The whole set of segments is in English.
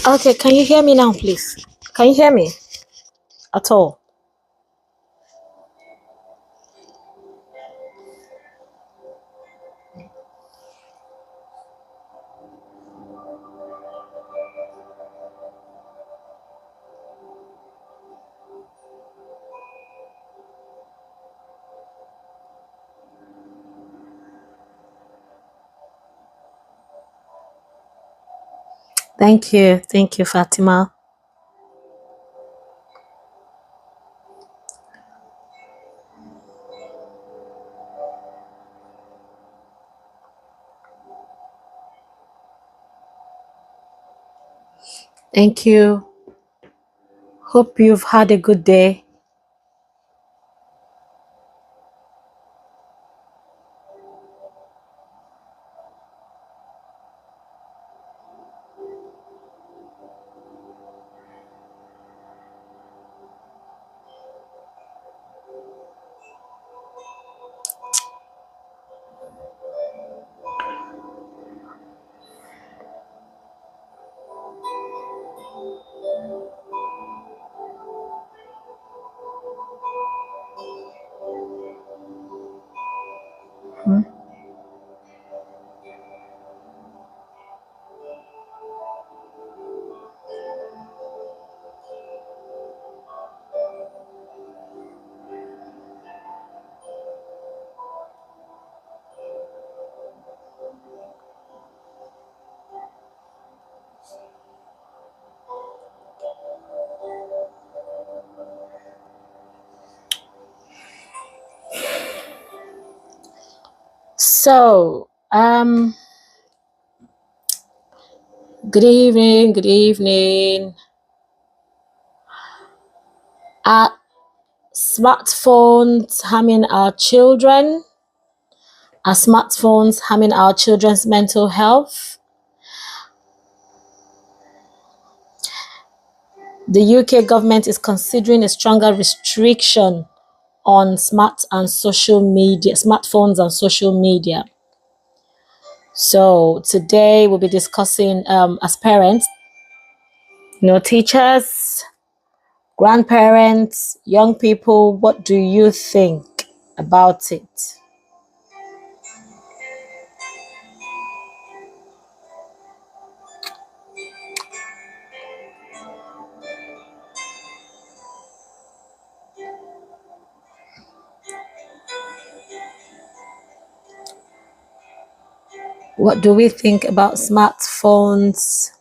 Okay, can you hear me now, please? Can you hear me at all? Thank you. Thank you, Fatima. Thank you. Hope you've had a good day. Hmm. So, good evening. Good evening. Are smartphones harming our children? Are smartphones harming our children's mental health? The UK government is considering a stronger restriction on smartphones and social media. So today we'll be discussing as parents, teachers, grandparents, young people, what do you think about it? What do we think about smartphones?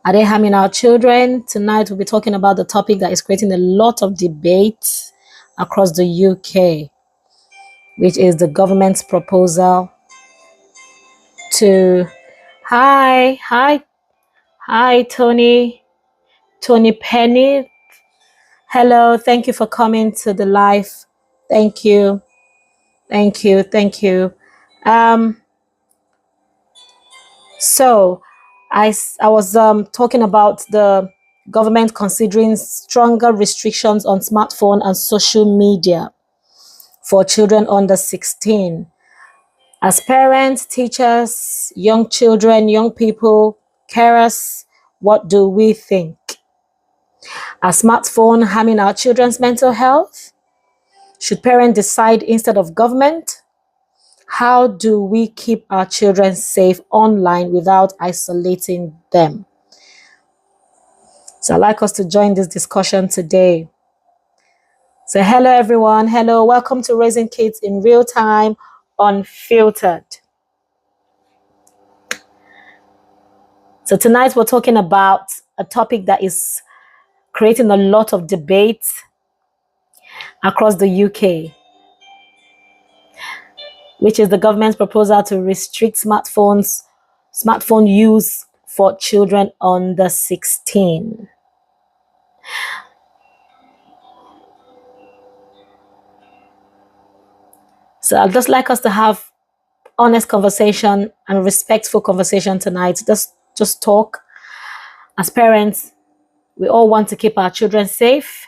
Are they harming our children? Tonight we'll be talking about the topic that is creating a lot of debate across the UK, which is the government's proposal to hi Tony Penny. Hello, thank you for coming to the live. Thank you. Thank you. Thank you. Um so I was talking about the government considering stronger restrictions on smartphone and social media for children under 16. As parents, teachers, young children, young people, carers, what do we think? Are smartphones harming our children's mental health? Should parents decide instead of government? How do we keep our children safe online without isolating them? So I'd like us to join this discussion today. So hello everyone. Hello. Welcome to Raising Kids in Real Time Unfiltered. So tonight we're talking about a topic that is creating a lot of debate across the UK, which is the government's proposal to restrict smartphone use for children under 16. So I'd just like us to have honest conversation and respectful conversation tonight. Just talk. As parents, we all want to keep our children safe,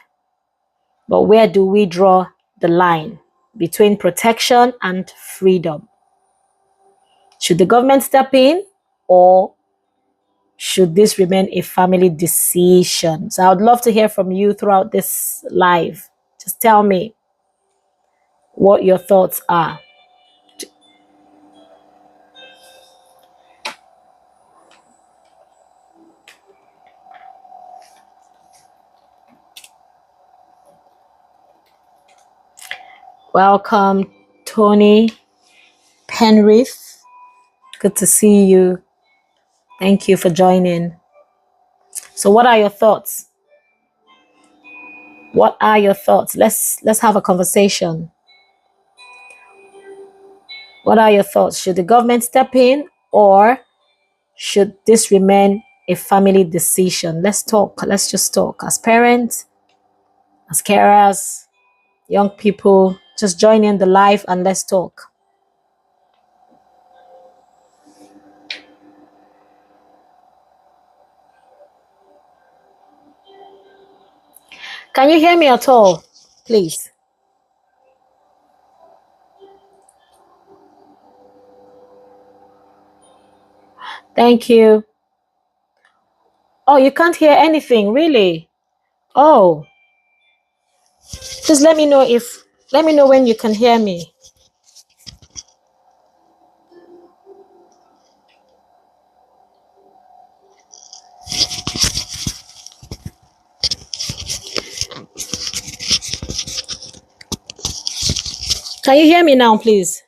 but where do we draw the line between protection and freedom? Should the government step in, or should this remain a family decision? So I would love to hear from you throughout this live. Just tell me what your thoughts are. Welcome, Tony Penrith. Good to see you. Thank you for joining. So what are your thoughts? What are your thoughts? Let's have a conversation. What are your thoughts? Should the government step in, or should this remain a family decision? Let's talk. Let's just talk. As parents, as carers, young people, just join in the live and let's talk. Can you hear me at all, please? Thank you. Oh, you can't hear anything, really? Oh, just let me know when you can hear me. Can you hear me now, please?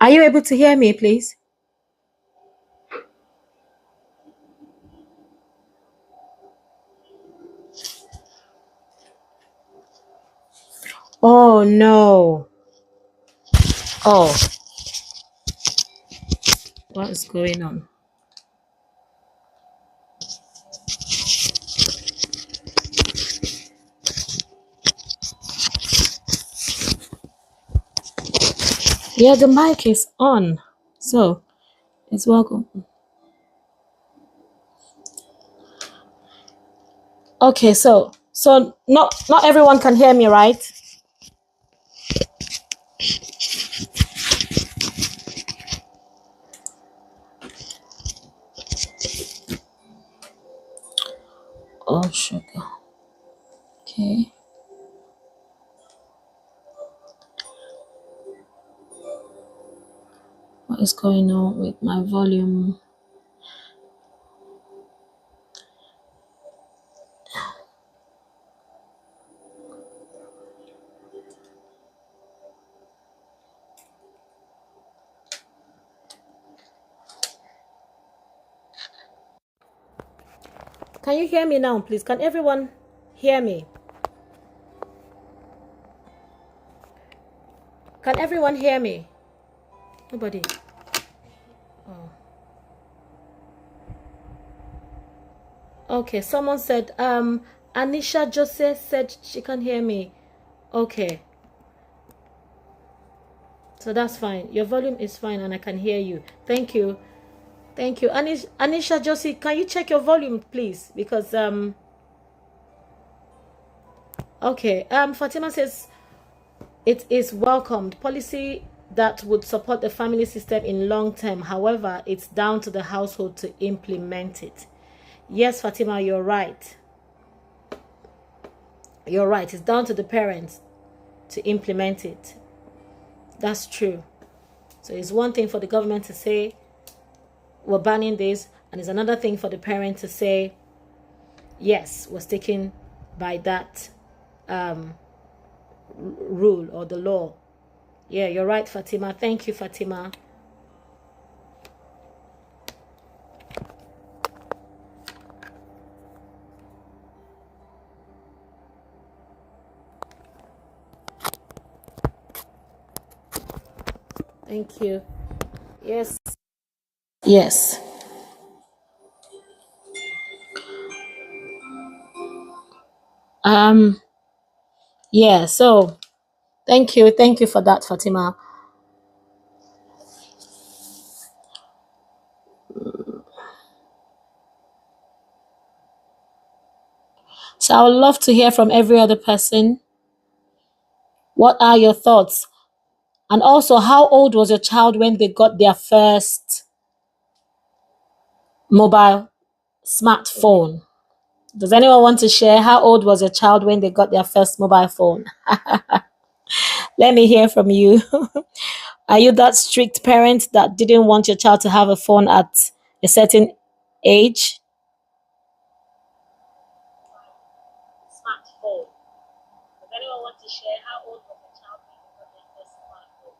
Are you able to hear me, please? Oh, no. Oh, what is going on? Yeah, the mic is on. So, it's welcome. Okay, so not everyone can hear me, right? Oh, sugar. Okay. What is going on with my volume? Can you hear me now, please? Can everyone hear me? Can everyone hear me? Nobody. Oh. Okay, someone said, Anisha Jose said she can hear me. Okay. So that's fine. Your volume is fine and I can hear you. Thank you. Thank you. Anisha Josie, can you check your volume, please? Because okay. Fatima says it is welcomed policy that would support the family system in long term. However, it's down to the household to implement it. Yes, Fatima, you're right. You're right. It's down to the parents to implement it. That's true. So it's one thing for the government to say we're banning this, and it's another thing for the parent to say yes, we're sticking by that rule or the law. Yeah, you're right, Fatima. Thank you, Fatima. Thank you. Yes. Yes. Um, yeah, so thank you for that, Fatima. So I would love to hear from every other person. What are your thoughts? And also, how old was your child when they got their first mobile smartphone? Does anyone want to share how old was your child when they got their first mobile phone? Let me hear from you. Are you that strict parent that didn't want your child to have a phone at a certain age? Smartphone. Does anyone want to share how old was your child when they got their first smartphone?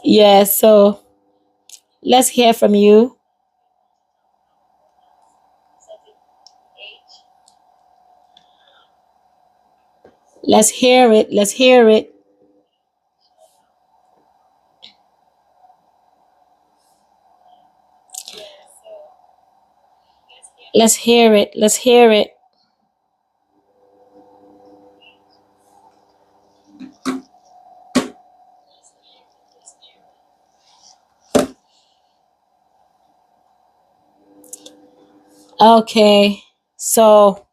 Yeah, so let's hear from you. Let's hear it. Let's hear it. Let's hear it. Let's hear it. Okay. So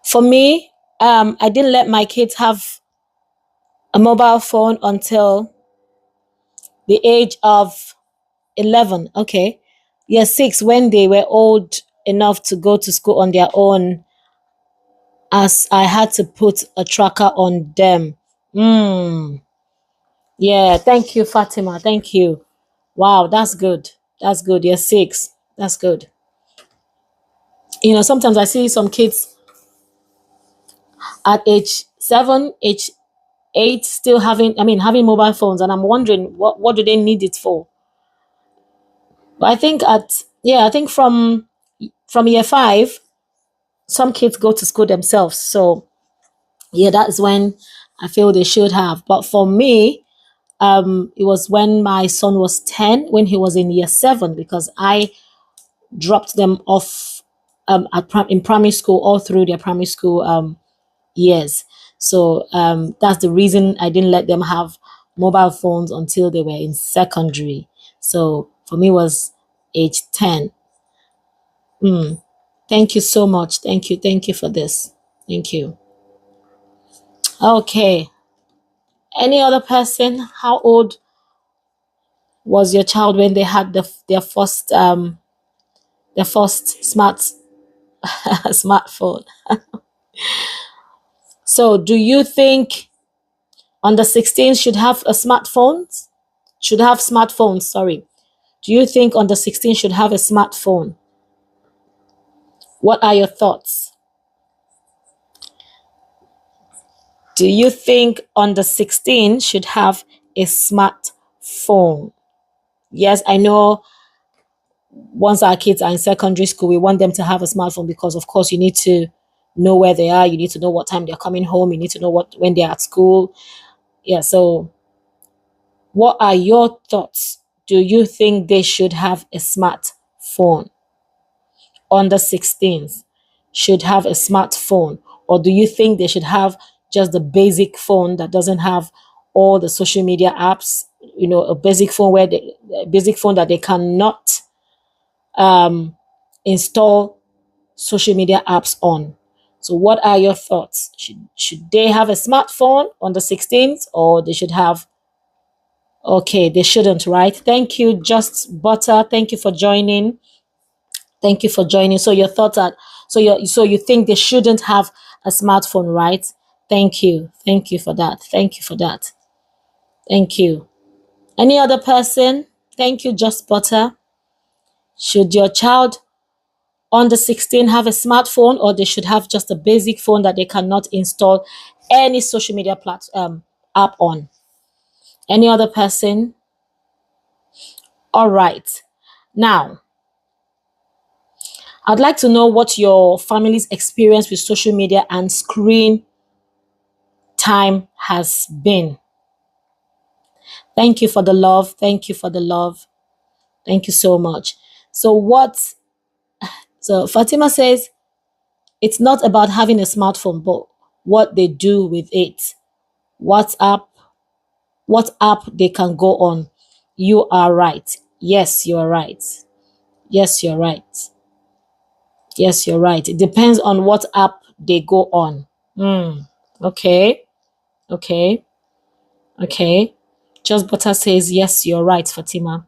for me, I didn't let my kids have a mobile phone until the age of 11. Okay. Yeah, 6 when they were old enough to go to school on their own, as I had to put a tracker on them. Mm. Yeah, thank you, Fatima. Thank you. Wow, that's good. That's good. You're 6. That's good. Sometimes I see some kids at age 7, age 8 still having mobile phones, and I'm wondering what do they need it for? But I think from year 5, some kids go to school themselves. So yeah, that's when I feel they should have. But for me, it was when my son was 10, when he was in year 7, because I dropped them off in primary school, all through their primary school years. So that's the reason I didn't let them have mobile phones until they were in secondary. So for me, it was age 10. Mm. Thank you so much. Thank you. Thank you for this. Thank you. Okay. Any other person? How old was your child when they had their first smartphone? So do you think under 16 should have a smartphone? Should have smartphones, sorry. Do you think under 16 should have a smartphone? What are your thoughts? Do you think under 16 should have a smartphone? Yes, I know once our kids are in secondary school, we want them to have a smartphone because, of course, you need to know where they are. You need to know what time they're coming home. You need to know when they're at school. Yeah. So, what are your thoughts? Do you think they should have a smartphone? Under 16s should have a smartphone, or do you think they should have just the basic phone that doesn't have all the social media apps? A basic phone that they cannot um, install social media apps on. So what are your thoughts? Should they have a smartphone on the 16th, or they should have? Okay, they shouldn't, right? Thank you, Just Butter. Thank you for joining. Thank you for joining. So your thoughts are so you think they shouldn't have a smartphone, right? Thank you. Thank you for that. Thank you for that. Thank you. Any other person? Thank you, Just Butter. Should your child under 16 have a smartphone, or they should have just a basic phone that they cannot install any social media app on? Any other person? All right. Now, I'd like to know what your family's experience with social media and screen time has been. Thank you for the love. Thank you for the love. Thank you so much. So what so Fatima says it's not about having a smartphone, but what they do with it. WhatsApp, what app they can go on. You are right. Yes, you are right. Yes, you're right. Yes, you're right. It depends on what app they go on. Hmm. Okay. Okay. Okay. Just Butter says, yes, you're right, Fatima.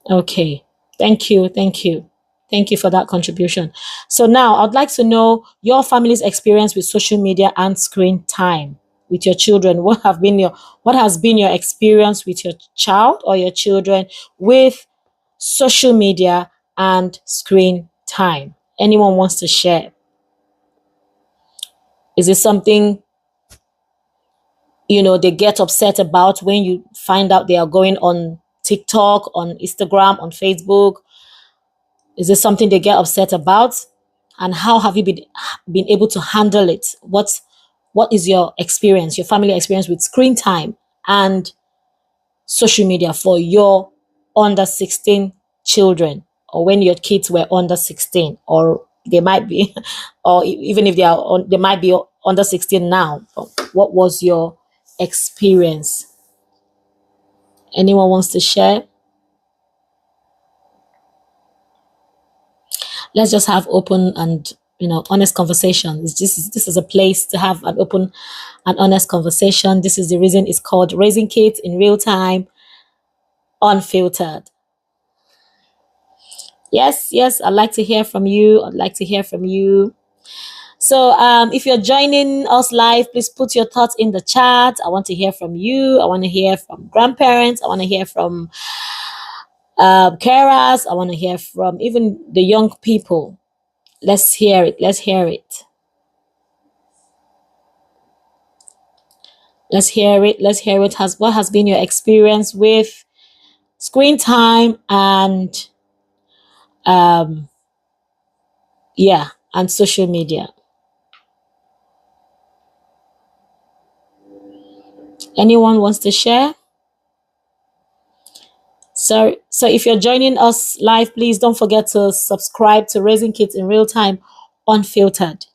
Okay. Thank you. Thank you. Thank you for that contribution. So now I'd like to know your family's experience with social media and screen time with your children. What has been your experience with your child or your children with social media and screen time? Anyone wants to share? Is it something they get upset about when you find out they are going on TikTok, on Instagram, on Facebook? Is this something they get upset about? And how have you been able to handle it? What is your experience, your family experience with screen time and social media for your under 16 children, or when your kids were under 16, or they might be, or even if they might be under 16 now? What was your experience? Anyone wants to share? Let's just have open and honest conversation. This is a place to have an open and honest conversation. This is the reason it's called Raising Kids in Real Time, Unfiltered. Yes, I'd like to hear from you. I'd like to hear from you. So if you're joining us live, please put your thoughts in the chat. I want to hear from you. I want to hear from grandparents. I want to hear from carers. I want to hear from even the young people. Let's hear it. Let's hear it. Let's hear it. Let's hear what has been your experience with screen time and um yeah, and social media. Anyone wants to share? So if you're joining us live, please don't forget to subscribe to Raising Kids in Real Time, Unfiltered.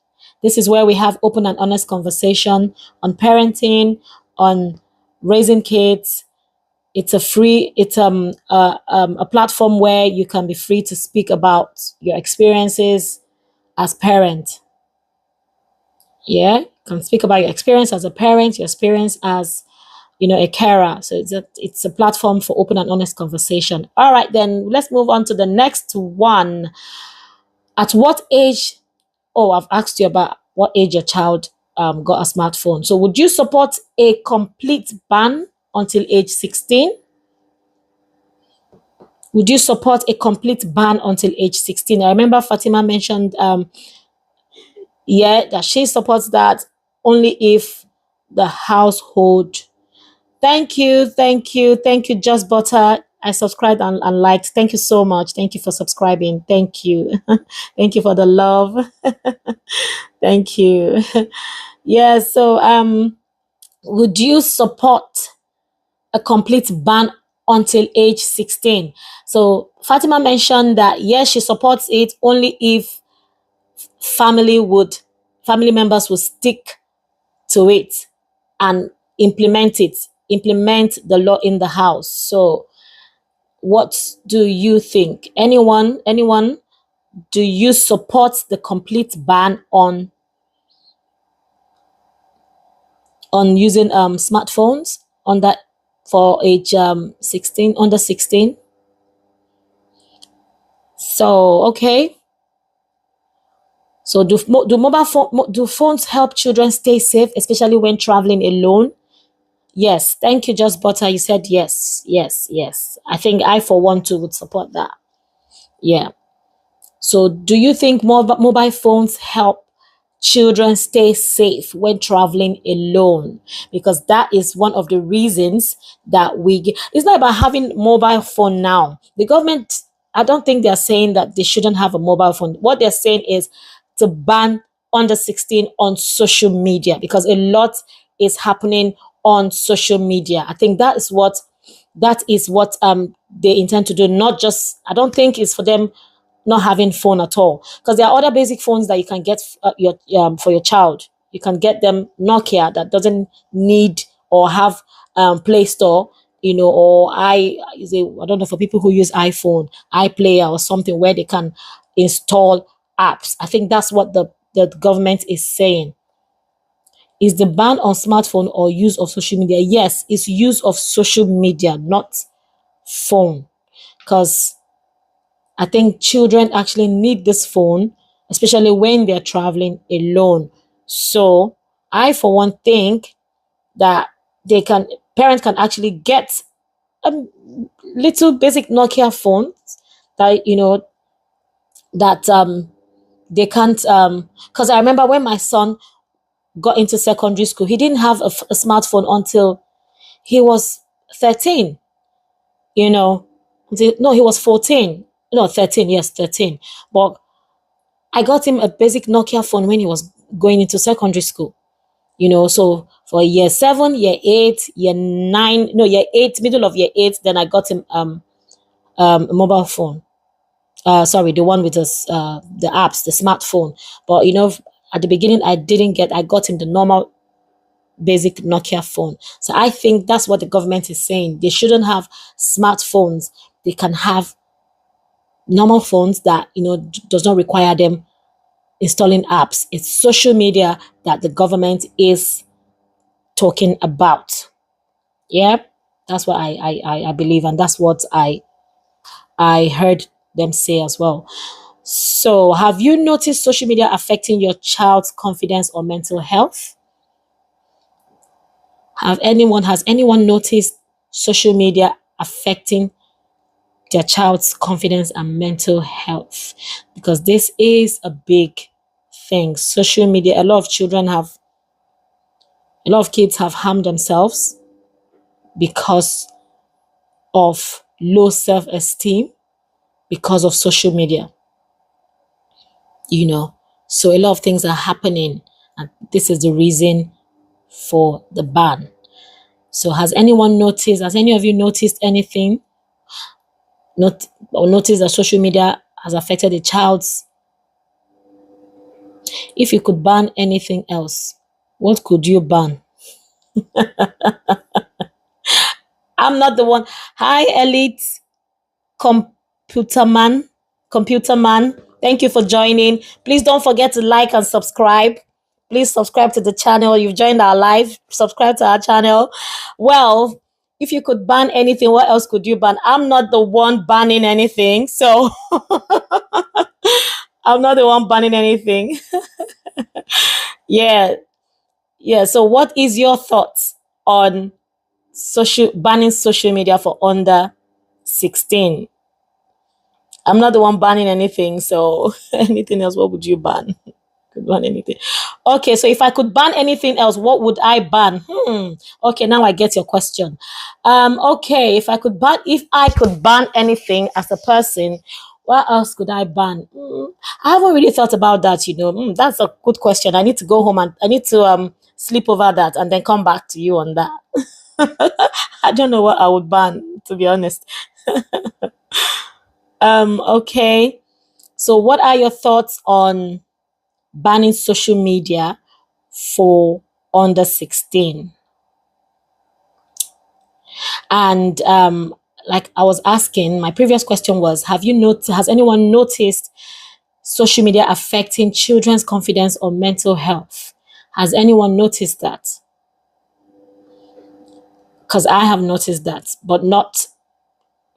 This is where we have open and honest conversation on parenting, on raising kids. It's a platform where you can be free to speak about your experiences as parent. Yeah, you can speak about your experience as a parent, your experience as a carer. So it's a platform for open and honest conversation. All right, then let's move on to the next one. At what age? Oh, I've asked you about what age your child got a smartphone. So would you support a complete ban until age 16? Would you support a complete ban until age 16? I remember Fatima mentioned that she supports that only if the household. Thank you, Just Butter. I subscribed and liked. Thank you so much. Thank you for subscribing. Thank you. Thank you for the love. Thank you. Yeah, so would you support a complete ban until age 16? So Fatima mentioned that yes, she supports it only if family members would stick to it and implement the law in the house. So what do you think? Anyone, do you support the complete ban on using smartphones on that for age 16, under 16? So okay. So do phones help children stay safe, especially when traveling alone? Yes, thank you, Just Butter. You said yes. I think I, for one, too, would support that. Yeah. So, do you think mobile phones help children stay safe when traveling alone? Because that is one of the reasons that it's not about having mobile phone now. The government, I don't think they're saying that they shouldn't have a mobile phone. What they're saying is to ban under 16 on social media, because a lot is happening on social media. I think that is what that is what they intend to do. Not just, I don't think it's for them not having phone at all, because there are other basic phones that you can get your for your child. You can get them Nokia that doesn't need or have Play Store, or I don't know, for people who use iPhone, iPlayer or something where they can install apps. I think that's what the government is saying. Is the ban on smartphone or use of social media? Yes, it's use of social media, not phone. Because I think children actually need this phone, especially when they're traveling alone. So I, for one, think that they can parents can actually get a little basic Nokia phones that that they can't because I remember when my son got into secondary school, he didn't have a smartphone until he was 13, no, he was 14, no, 13, yes, 13. But I got him a basic Nokia phone when he was going into secondary school. So for year 7, year 8, year 9, no, year 8, middle of year 8, then I got him a mobile phone. Sorry, the one with the apps, the smartphone. But at the beginning, I got him the normal basic Nokia phone. So I think that's what the government is saying. They shouldn't have smartphones. They can have normal phones that does not require them installing apps. It's social media that the government is talking about. Yeah, that's what I believe, and that's what I heard them say as well. So, have you noticed social media affecting your child's confidence or mental health? Has anyone noticed social media affecting their child's confidence and mental health? Because this is a big thing. Social media, a lot of kids have harmed themselves because of low self-esteem because of social media. So a lot of things are happening, and this is the reason for the ban. So has any of you noticed anything, or noticed that social media has affected a child's? If you could ban anything else, what could you ban? I'm not the one. Hi, Elite Computer Man. Computer Man. Thank you for joining. Please don't forget to like and subscribe. Please subscribe to the channel. You've joined our live. Subscribe to our channel. Well, if you could ban anything, what else could you ban? I'm not the one banning anything. So I'm not the one banning anything. Yeah. Yeah. So what is your thoughts on banning social media for under 16? I'm not the one banning anything. So anything else, what would you ban? Could ban anything. Okay, so if I could ban anything else, what would I ban? Okay, now I get your question. Okay, if I could ban anything as a person, what else could I ban? I haven't really thought about that. That's a good question. I need to go home and I need to sleep over that and then come back to you on that. I don't know what I would ban, to be honest. Okay. So what are your thoughts on banning social media for under 16? And like I was asking, my previous question was, has anyone noticed social media affecting children's confidence or mental health? Has anyone noticed that? Because I have noticed that, but not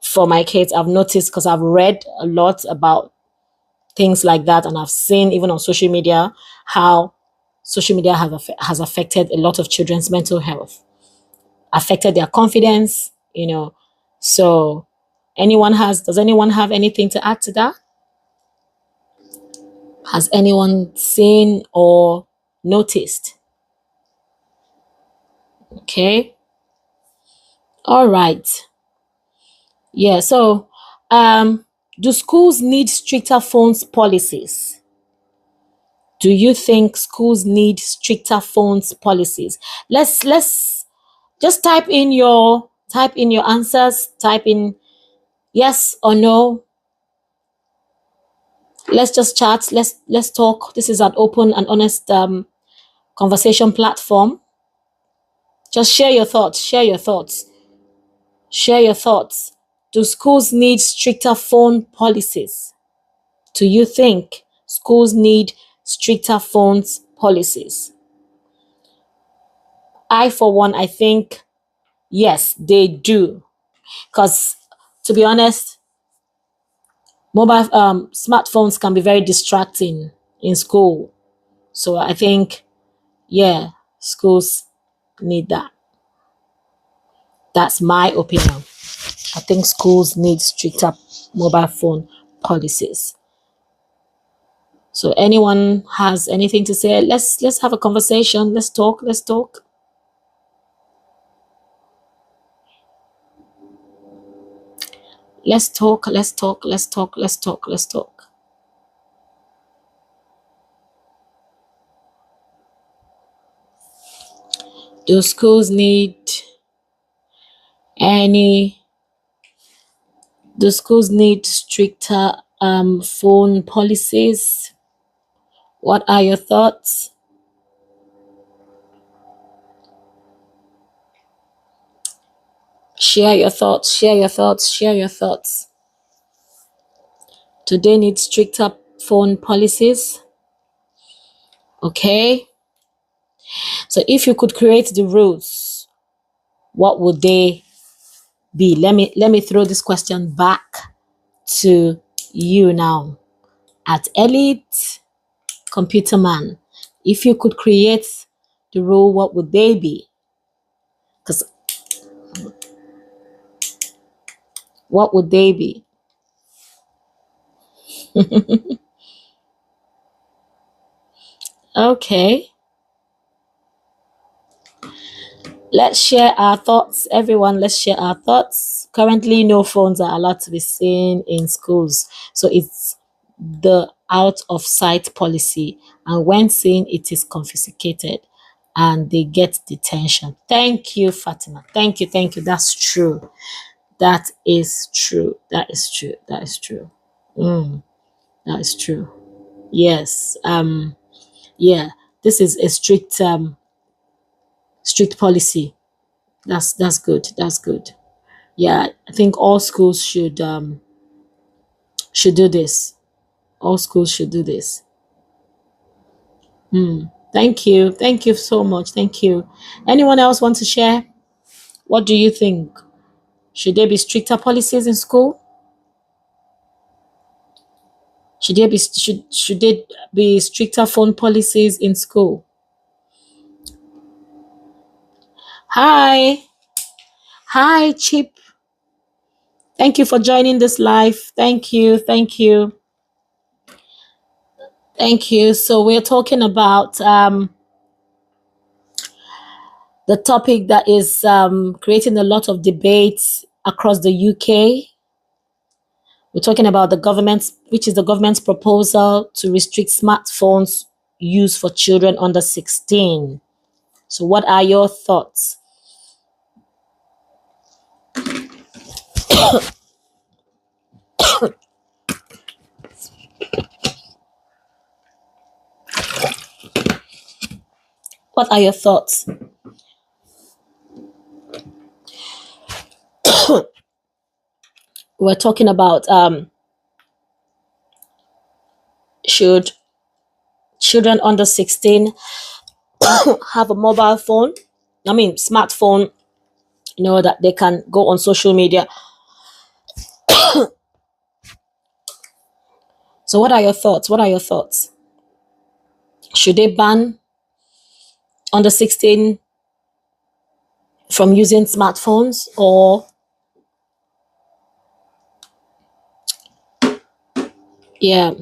for my kids. I've noticed because I've read a lot about things like that, and I've seen even on social media how social media has affected a lot of children's mental health, affected their confidence. So does anyone have anything to add to that? Has anyone seen or noticed? Okay. All right. Yeah. So, do schools need stricter phones policies? Do you think schools need stricter phones policies? Let's just type in your Type in your answers. Type in yes or no. Let's just chat. Let's talk. This is an open and honest conversation platform. Just share your thoughts. Share your thoughts. Share your thoughts. Do schools need stricter phone policies? Do you think schools need stricter phones policies? I, for one, I think yes, they do. Because to be honest, mobile smartphones can be very distracting in school. So I think, yeah, schools need that. That's my opinion. I think schools need stricter mobile phone policies. So anyone has anything to say? Let's have a conversation. Let's talk. Let's talk. Let's talk. Let's talk. Let's talk. Let's talk. Let's talk. Do schools need any? Do schools need stricter phone policies? What are your thoughts? Share your thoughts. Share your thoughts. Share your thoughts. Do they need stricter phone policies? Okay. So if you could create the rules, what would they be? Let me throw this question back to you now. At Elite Computer Man, if you could create the rule, what would they be? Because what would they be? Okay. Let's share our thoughts. Everyone, let's share our thoughts. Currently, no phones are allowed to be seen in schools. So it's the out of sight policy. And when seen, it is confiscated and they get detention. Thank you, Fatima. Thank you. Thank you. That's true. That is true. That is true. That is true. That is true. Yes. Yeah. This is a strict policy. That's good. That's good. Yeah, I think all schools should do this. All schools should do this. Thank you. Thank you so much. Thank you. Anyone else want to share? What do you think? Should there be stricter policies in school? Should there be stricter phone policies in school? Hi. Hi, Chip. Thank you for joining this live. Thank you. Thank you. Thank you. So we're talking about the topic that is creating a lot of debates across the UK. We're talking about which is the government's proposal to restrict smartphones use for children under 16. So what are your thoughts? What are your thoughts? We're talking about should children under 16 have a mobile phone? I mean, smartphone, that they can go on social media. So what are your thoughts? What are your thoughts? Should they ban under 16 from using smartphones, or yeah,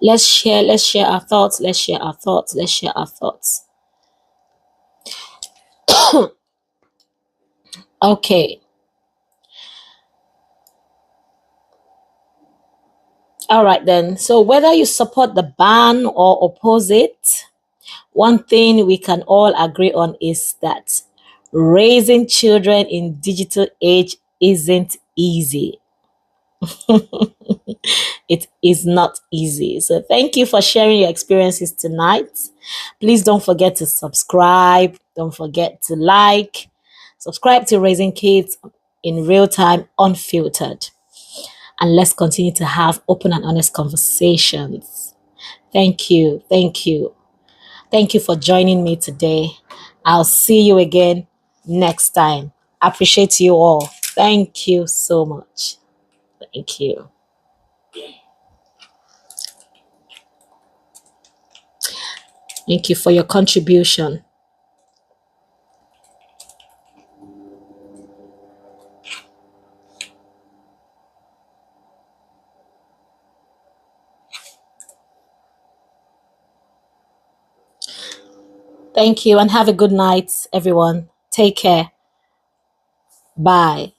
let's share our thoughts. Let's share our thoughts. Let's share our thoughts. Okay. All right then. So whether you support the ban or oppose it, one thing we can all agree on is that Raising children in digital age isn't easy. It is not easy. So thank you for sharing your experiences tonight. Please don't forget to subscribe. Don't forget to like. Subscribe to Raising Kids in Real Time Unfiltered. And let's continue to have open and honest conversations. Thank you. Thank you. Thank you for joining me today. I'll see you again next time. I appreciate you all. Thank you so much. Thank you. Thank you for your contribution. Thank you and have a good night, everyone. Take care. Bye.